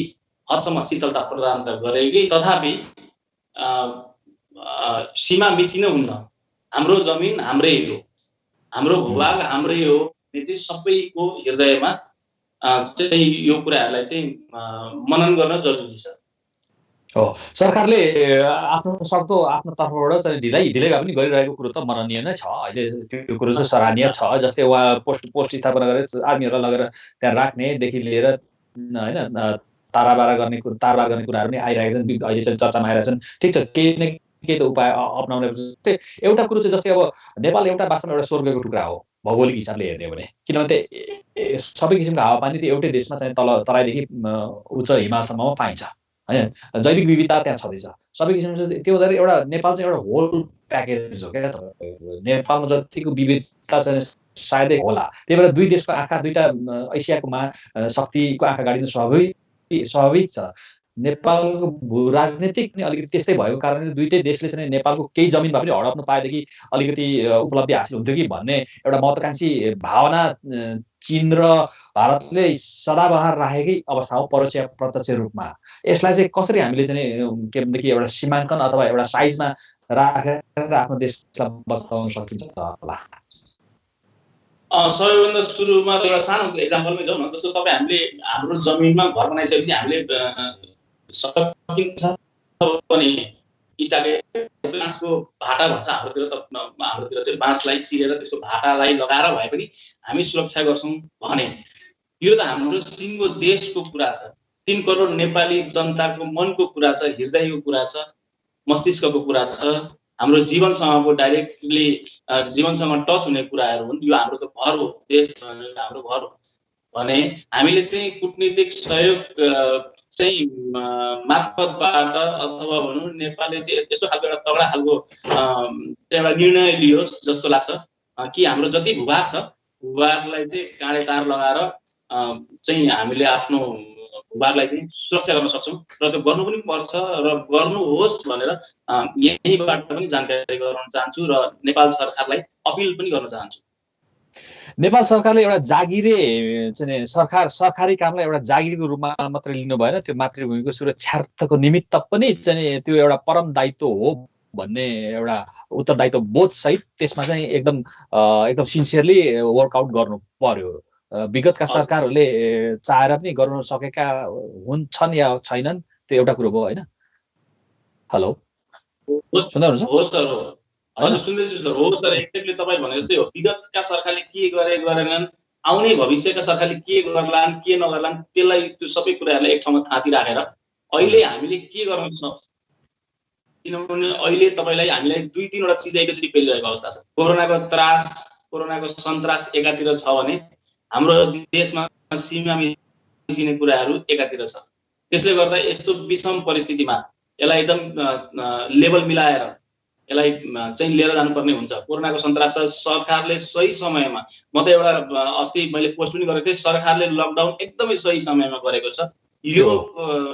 हदसम्म शीतलता प्रदान त गरेकै, तथापि सीमा मिचिन हुन्न। हाम्रो जमिन हाम्रै हो, हाम्रो भूभाग हाम्रै हो। सबैको हृदयमा चाहिँ यो कुराहरूलाई चाहिँ मनन गर्न जरुरी छ। हो, सरकारले आफ्नो सक्दो आफ्नो तर्फबाट चाहिँ ढिलाइ भए पनि गरिरहेको कुरो त मननीय नै छ। अहिले त्यो कुरो चाहिँ सराहनीय छ। जस्तै उहाँ पोस्ट स्थापना गरेर आर्मीहरूलाई लगेर त्यहाँ राख्नेदेखि लिएर होइन तारबार गर्ने कुराहरू नै आइरहेका छन्, अहिले चाहिँ चर्चामा आइरहेका छन्। ठिक छ, केही न केही त उपाय अप्नाउने। एउटा कुरो चाहिँ जस्तै अब नेपाल एउटा वास्तवमा एउटा स्वर्गको टुक्रा हो भौगोलिक हिसाबले हेर्ने हो भने, किनभने सबै किसिमको हावापानी त एउटै देशमा चाहिँ तराईदेखि उच्च हिमालसम्ममा पाइन्छ होइन, जैविक विविधता त्यहाँ छँदैछ सबै किसिमको। त्यो हुँदाखेरि एउटा नेपाल चाहिँ एउटा होल प्याकेज हो क्या। नेपालमा जतिको विविधता चाहिँ सायदै होला, त्यही भएर दुई देशको आँखा, दुईटा एसियाको शक्तिको आँखा गाडिनु स्वाभाविक छ। नेपालको भू राजनीतिक पनि अलिकति त्यस्तै भएको कारणले दुईटै देशले चाहिँ नेपालको केही जमिन भए पनि हडप्नु पाएदेखि अलिकति उपलब्धि हासिल हुन्थ्यो कि भन्ने एउटा महत्त्वाकांक्षी भावना चीन र भारतले सदाबहार राखेकै अवस्था हो परोक्ष प्रत्यक्ष रूपमा। यसलाई चाहिँ कसरी हामीले चाहिँ के भनेदेखि एउटा सीमाङ्कन अथवा एउटा साइजमा राखेर आफ्नो देशलाई बचाउन सकिन्छ होला? सबैभन्दा सुरुमा एउटा सानो एक्जाम्पलमै जाउँ न। जस्तो तपाईँ हामीले हाम्रो जमिनमा घर बनाइसकेपछि हामीले सकिन्छ पनि इँटाले बाँसको भाटा भन्छ हाम्रोतिर, त हाम्रोतिर चाहिँ बाँसलाई चिरेर त्यसको भाटालाई लगाएर भए पनि हामी सुरक्षा गर्छौँ भने यो त हाम्रो सिङ्गो देशको कुरा छ। 3 करोड नेपाली जनताको मनको कुरा छ, हृदयको कुरा छ, मस्तिष्कको कुरा छ, हाम्रो जीवनसँगको डाइरेक्टली जीवनसँग टच हुने कुराहरू हुन्। यो हाम्रो त घर हो, देश हाम्रो घर हो भने हामीले चाहिँ कूटनीतिक सहयोग चाहिँ मार्फतबाट अथवा भनौँ नेपालले चाहिँ यस्तो खालको एउटा तगडा खालको एउटा निर्णय लियो जस्तो लाग्छ कि हाम्रो जति भूभाग छ भूभागलाई चाहिँ काँडे तार लगाएर चाहिँ हामीले आफ्नो भूभागलाई चाहिँ सुरक्षा गर्न सक्छौँ र त्यो गर्नु पनि पर्छ र गर्नुहोस् भनेर यहीँबाट पनि जानकारी गराउन चाहन्छु र नेपाल सरकारलाई अपिल पनि गर्न चाहन्छु। नेपाल सरकारले एउटा जागिरे चाहिँ सरकारी कामलाई एउटा जागिरको रूपमा मात्रै लिनु भएन, त्यो मातृभूमिको सुरक्षार्थको निमित्त पनि चाहिँ त्यो एउटा परम दायित्व हो भन्ने एउटा उत्तरदायित्व बोध सहित त्यसमा चाहिँ एकदम सिन्सियरली वर्कआउट गर्नु पर्यो। विगतका सरकारहरूले चाहेर पनि गर्न सकेका हुन्छन् या छैनन् त्यो एउटा कुरो हो होइन। हेलो सुन्दै हुनुहुन्छ? हो सर, हो हजुर सुन्दैछु सर। हो तर एक्ज्याक्टली तपाईँ भने जस्तै हो, विगतका सरकारले के गरेनन्, आउने भविष्यका सरकारले के गर्लान् के नगर्लान् त्यसलाई त्यो सबै कुराहरूलाई एक ठाउँमा थाती राखेर अहिले हामीले के गर्न सक्छ। किनभने अहिले तपाईँलाई हामीलाई 2-3 वटा चिज एकैचोटि पेलिरहेको अवस्था छ। कोरोनाको त्रास, कोरोनाको सन्तास एकातिर छ भने हाम्रो देशमा सीमा मिचिने कुराहरू एकातिर छ। त्यसले गर्दा यस्तो विषम परिस्थितिमा यसलाई एकदम लेभल मिलाएर यसलाई चाहिँ लिएर जानुपर्ने हुन्छ। कोरोनाको सन्तास सरकारले सही समयमा, म त एउटा अस्ति मैले पोस्ट पनि गरेको थिएँ, सरकारले लकडाउन एकदमै सही समयमा गरेको छ। यो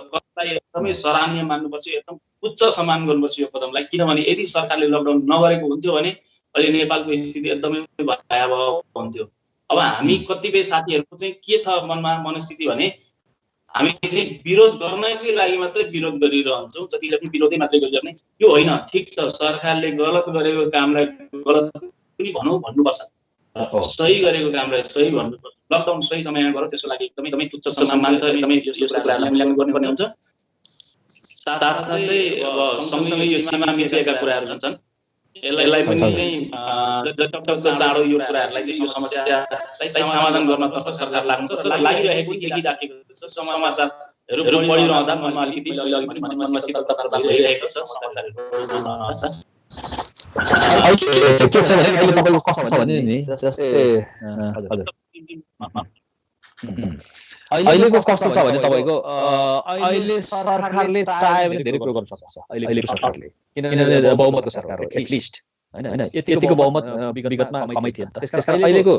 कदमलाई एकदमै सराहनीय मान्नुपर्छ, एकदम उच्च सम्मान गर्नुपर्छ यो कदमलाई। किनभने यदि सरकारले लकडाउन नगरेको हुन्थ्यो भने अहिले नेपालको स्थिति एकदमै भयावह हुन्थ्यो। अब हामी कतिपय साथीहरूको चाहिँ के छ मनमा मनस्थिति भने हामी चाहिँ विरोध गर्नकै लागि मात्रै विरोध गरिरहन्छौँ, जतिले पनि विरोधै मात्रै गरिरहने यो होइन। ठिक छ, सरकारले गलत गरेको कामलाई गलत पनि भन्नुपर्छ, सही गरेको कामलाई सही भन्नुपर्छ। लकडाउन सही समयमा गर्यो त्यसको लागि एकदमै उच्च सम्मान छ, एकदमै यो कुरालाई मूल्याङ्कन गर्नुपर्ने हुन्छ। साथसाथै सँगसँगै यो सीमा मिचेका कुराहरू छन्, यसलाई पनि चाहिँ चाँडो यो कुराहरूलाई चाहिँ यो समस्यालाई समाधान गर्नतर्फ सरकार लाग्नु पर्छ। लागिरहेको देखिराखेको छ, समाचारहरू पढिरहँदा मनमा अलिकति मनमा शीतलता भइरहेको छ। तपाईँको कस्तो छ भने नि जस्तै अहिलेको कस्तो छ भने तपाईँको अहिले सरकारले चाह्यो भने धेरै कुरो गर्न सक्छ अहिलेको सरकारले, किनभने बहुमतको सरकार हो एटलिस्ट होइन। यतिको बहुमत विगतमा कमै थिएन। त्यसकारण अहिलेको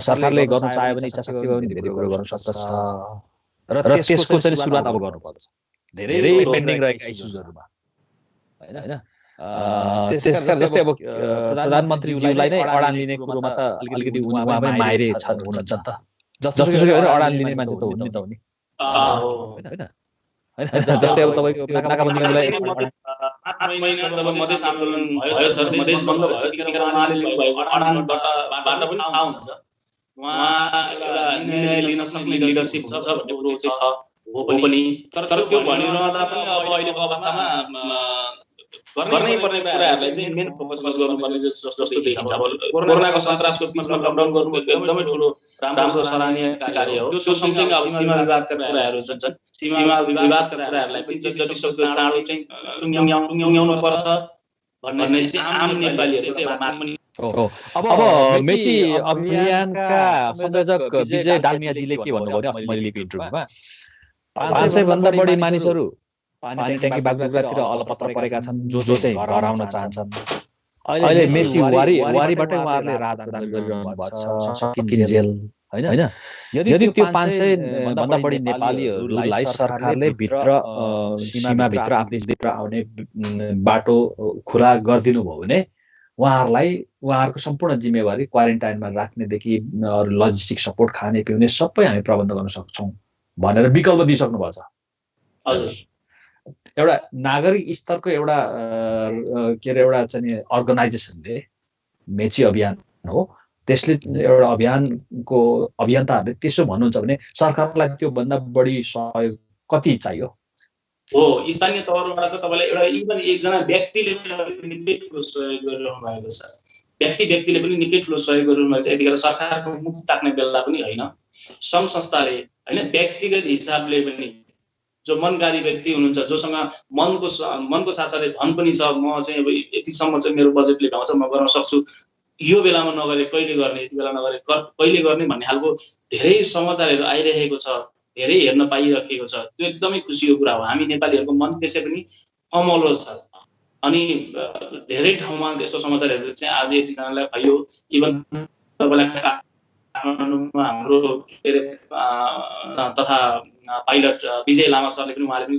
सरकारले गर्न चाह्यो भने इच्छा शक्ति भयो भने धेरै कुरो गर्न सक्छ र त्यसको चाहिँ सुरुवात अब गर्नुपर्छ। धेरै पेन्डिङ रहेका इस्युजहरूमा होइन। त्यसकारण जस्तै अब प्रधानमन्त्रीज्यूलाई नै अडान लिने कुरोमा त अलिकति उहाँमै माहिरै हुनुहुन्छ नि त। जसरी अडान लिने मान्छे त हुन् नि त हो नि होइन। जस्तै अब तपाईँको नाकाबन्दीलाई 8 महिना जब मधेस आन्दोलन भयो सर, मधेस बन्द भयो, त्यतिखेर उहाँले लिनुभएको अडानबाट पनि थाहा हुन्छ उहाँ एउटा निर्णय लिन सक्ने लिडरसिप छ भन्ने कुरो चाहिँ छ हो पनि। तर त्यो भनिरहँदा पनि अब अहिलेको अवस्थामा गर्नै पर्ने कुराहरूलाई चाहिँ मेन फोकस गर्नुपर्ने जस्तो देखिन्छ। कोरोनाको सन्तासको बिचमा लकडाउन गर्नु एकदमै ठुलो राम्रो सराहनीय कार्य हो। त्यो सँगसँगै अब सीमा विवादका कुराहरू जुन छन्, सीमा विवादका कुराहरूलाई पनि जति सक्दो चाँडो चाहिँ टुङ्ग्याउनु पर्छ भन्ने चाहिँ आम नेपालीहरूको चाहिँ एउटा माग पनि हो। अब मेची अभियानका संयोजक विजय डालमियाजीले के भन्नुभयो भने अस्ति मैले लिएको इन्टरभ्यूमा 500 भन्दा बढी मानिसहरू पानी ट्याङ्की बागडुग्रातिर अलपत्र परेका छन् जो चाहिँ घर आउन चाहन्छन्। अहिले मेची वारीबाटै उहाँहरूले राहत प्रदान गरिरहनु भएको छ, सकिन्जेल हैन। यदि त्यो 500 भन्दा बढी नेपालीहरूलाई सरकारले भित्र सीमाभित्र आफ्नो देशभित्र आउने बाटो खुला गरिदिनु भयो भने उहाँहरूको सम्पूर्ण जिम्मेवारी क्वारेन्टाइनमा राख्नेदेखि लजिस्टिक सपोर्ट, खाने पिउने सबै हामी प्रबन्ध गर्न सक्छौँ भनेर विकल्प दिइसक्नु भएको छ। हजुर, एउटा नागरिक स्तरको एउटा के अरे एउटा चाहिँ अर्गनाइजेसनले मेची अभियान हो, त्यसले एउटा अभियानको अभियन्ताहरूले त्यसो भन्नुहुन्छ भने सरकारलाई त्यो भन्दा बढी सहयोग कति चाहियो? हो, स्थानीय तवरबाट त तपाईँलाई एउटा इभन एकजना व्यक्तिले पनि निकै ठुलो सहयोग गरिरहनु भएको छ। व्यक्तिले पनि निकै ठुलो सहयोग गरिरहनु भएको छ। यतिखेर सरकारको मुख ताक्ने बेला पनि होइन, सङ्घ संस्थाले होइन, व्यक्तिगत हिसाबले पनि जो मनकारी व्यक्ति हुनुहुन्छ, जोसँग मनको साथसाथै धन पनि छ, म चाहिँ अब यतिसम्म चाहिँ मेरो बजेटले भ्याउँछ, म गर्न सक्छु, यो बेलामा नगरे कहिले गर्ने, यति बेला नगरे कहिले गर्ने भन्ने खालको धेरै समाचारहरू आइरहेको छ, धेरै हेर्न पाइरहेको छ। त्यो एकदमै खुसीको कुरा हो। हामी नेपालीहरूको मन त्यसै पनि अमलो छ। अनि धेरै ठाउँमा त्यस्तो समाचारहरू चाहिँ आज यतिजनालाई भयो। इभन तपाईँलाई काठमाडौँमा हाम्रो के अरे तथा पाइलट विजय लामा सरले पनि उहाँले पनि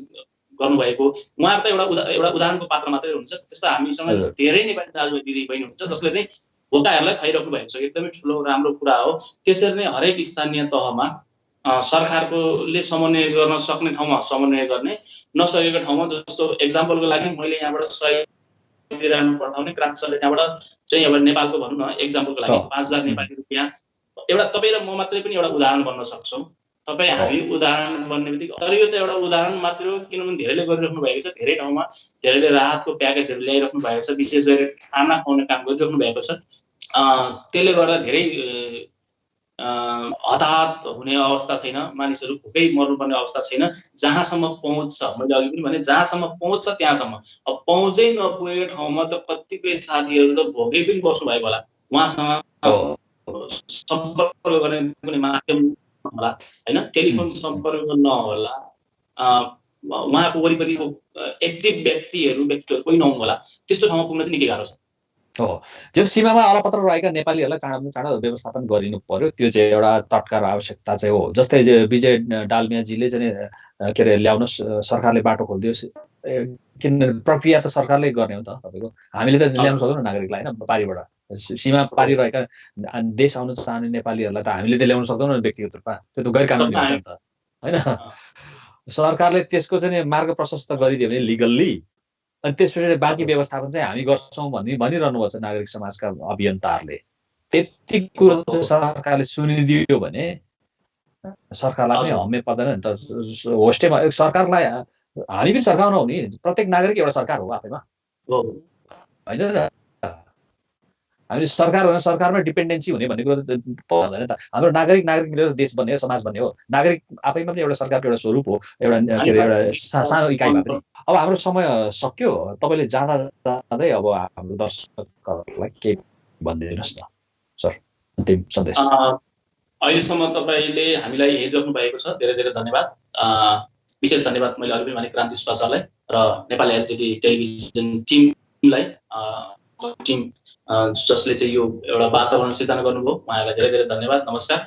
गर्नुभएको, उहाँहरू त एउटा उदाहरणको पात्र मात्रै हुन्छ। त्यस्तो हामीसँग धेरै नेपाली दाजुभाइ दिदीबहिनी हुन्छ जसले चाहिँ भोकाहरूलाई खुवाइराख्नु भएको छ। एकदमै ठुलो राम्रो कुरा हो। त्यसरी नै हरेक स्थानीय तहमा सरकारकोले समन्वय गर्न सक्ने ठाउँमा समन्वय गर्ने, नसकेको ठाउँमा जस्तो एक्जाम्पलको लागि मैले यहाँबाट पठाउने क्रान्तिले त्यहाँबाट चाहिँ अब नेपालको भनौँ न एक्जाम्पलको लागि 5000 नेपाली रुपियाँ एउटा तपाईँ र म मात्रै पनि एउटा उदाहरण बन्न सक्छौँ। तपाईँ हामी उदाहरण बन्ने बित्तिकै, तर यो त एउटा उदाहरण मात्र हो, किनभने धेरैले गरिराख्नु भएको छ। धेरै ठाउँमा धेरैले राहतको प्याकेजहरू ल्याइराख्नु भएको छ, विशेष गरी खाना खुवाउने काम गरिराख्नु भएको छ। त्यसले गर्दा धेरै हताहत हुने अवस्था छैन, मानिसहरू भोकै मर्नुपर्ने अवस्था छैन। जहाँसम्म पहुँच छ, मैले अघि पनि भने जहाँसम्म पहुँच छ त्यहाँसम्म। अब पहुँचै नपुगेको ठाउँमा त कतिपय साथीहरू त भोकै पनि बस्नु भएको होला, उहाँसँग सम्पर्क गर्ने कुनै माध्यम होला होइन, टेलिफोन सम्पर्क नहोला, उहाँको वरिपरिको एक्टिभ व्यक्तिहरू कोही नहुनु होला, त्यस्तो ठाउँमा पुग्न चाहिँ निकै गाह्रो छ। हो, जो सीमामा अलपत्र रहेका नेपालीहरूलाई चाँडो व्यवस्थापन गरिनु पर्यो, त्यो चाहिँ एउटा तत्काल आवश्यकता चाहिँ हो। जस्तै विजय डालमियाजीले चाहिँ के अरे ल्याउनुहोस्, सरकारले बाटो खोलिदियोस्, किन प्रक्रिया त सरकारले गर्ने हो नि त। तपाईँको हामीले त ल्याउन सक्दैनौँ नागरिकलाई होइन, पारिबाट सीमा पारि रहेका देश आउन चाहने नेपालीहरूलाई त हामीले त ल्याउन सक्दैनौँ व्यक्तिगत रूपमा, त्यो त गैर कानुनी हुन्छ नि त होइन। सरकारले त्यसको चाहिँ मार्ग प्रशस्त गरिदियो भने लिगल्ली, अनि त्यसपछि बाँकी व्यवस्थापन चाहिँ हामी गर्छौँ भनिरहनु भएको छ नागरिक समाजका अभियन्ताहरूले। त्यति कुरो चाहिँ सरकारले सुनिदियो भने सरकारलाई पनि हम्मे पर्दैन नि त। होस्टेमा सरकारलाई हामी पनि सरकार नौ नि, प्रत्येक नागरिक एउटा सरकार हो आफैमा होइन र। हामीले सरकार भनेर सरकारमा डिपेन्डेन्सी हुने भन्ने कुरो पर्दैन नि त। हाम्रो नागरिक मिलेर देश बन्ने हो, समाज बन्ने हो। नागरिक आफैमा पनि एउटा सरकारको एउटा स्वरूप हो, एउटा के अरे एउटा सानो इकाइमा पनि। अब हाम्रो समय सक्यो, तपाईँले जाँदै अब हाम्रो दर्शकहरूलाई के भनिदिनुहोस् न सर, अन्तिम सन्देश। अहिलेसम्म तपाईँले हामीलाई हेरिराख्नु भएको छ, धेरै धेरै धन्यवाद। विशेष धन्यवाद मैले अघि पनि भने क्रान्ति सुब्बालाई र नेपाली एसडिटी टेलिभिजन टिमलाई, जसले चाहिँ यो एउटा वातावरण सिर्जना गर्नुभयो, उहाँहरूलाई धेरै धेरै धन्यवाद, नमस्कार।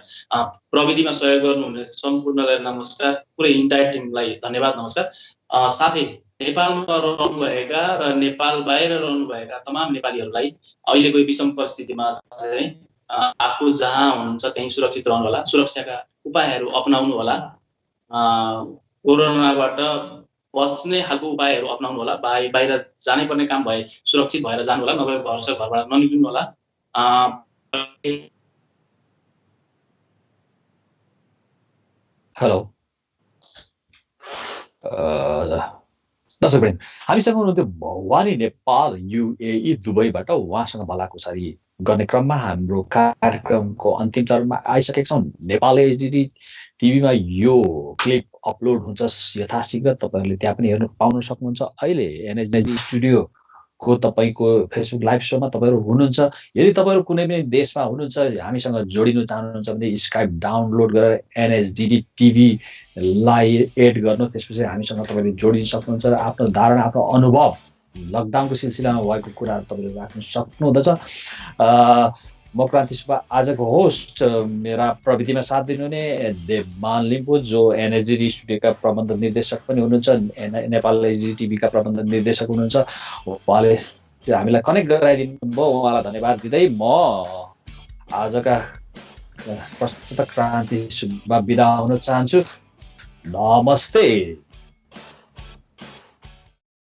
प्रविधिमा सहयोग गर्नुहुने सम्पूर्णलाई नमस्कार, पुरै इन्टायर टिमलाई धन्यवाद, नमस्कार। साथै नेपालमा रहनुभएका र नेपाल बाहिर रहनुभएका तमाम नेपालीहरूलाई अहिलेको विषम परिस्थितिमा चाहिँ आफू जहाँ हुनुहुन्छ त्यहीँ सुरक्षित रहनु होला, सुरक्षाका उपायहरू अपनाउनु होला, कोरोनाबाट बच्ने खालको उपायहरू अपनाउनु होला, बाहिर जानै पर्ने काम भए सुरक्षित भएर जानु होला, नभए घरबाट ननिक्लिनु होला। हेलो दर्शकवृन्द, हामीसँग हुनुहुन्थ्यो वानी नेपाल युएई दुबईबाट। उहाँसँग भलाकुसारी गर्ने क्रममा हाम्रो कार्यक्रमको अन्तिम चरणमा आइसकेका छौँ। नेपाल एसडिटी टिभीमा यो क्लिप अपलोड हुन्छ यथाशीघ्र, तपाईँहरूले त्यहाँ पनि हेर्नु पाउन सक्नुहुन्छ। अहिले एनएसडी स्टुडियो को तपाईँको फेसबुक लाइभ सोमा तपाईँहरू हुनुहुन्छ। यदि तपाईँहरू कुनै पनि देशमा हुनुहुन्छ, हामीसँग जोडिनु चाहनुहुन्छ भने स्काइप डाउनलोड गरेर NHDD टिभीलाई एड गर्नुहोस्। त्यसपछि हामीसँग तपाईँले जोडिन सक्नुहुन्छ र आफ्नो धारणा, आफ्नो अनुभव, लकडाउनको सिलसिलामा भएको कुराहरू तपाईँले राख्न सक्नुहुँदछ। म क्रान्ति सुब्बा आजको होस्ट। मेरा प्रविधिमा साथ दिनुहुने देवमान लिम्बू जो NHDD स्टुडियोका प्रबन्ध निर्देशक पनि हुनुहुन्छ, नेपाल HDD टिभीका प्रबन्ध निर्देशक हुनुहुन्छ। उहाँले हामीलाई कनेक्ट गराइदिनु भयो, उहाँलाई धन्यवाद दिँदै म आजका प्रस्तुत क्रान्ति सुब्बा बिदा हुन चाहन्छु। नमस्ते।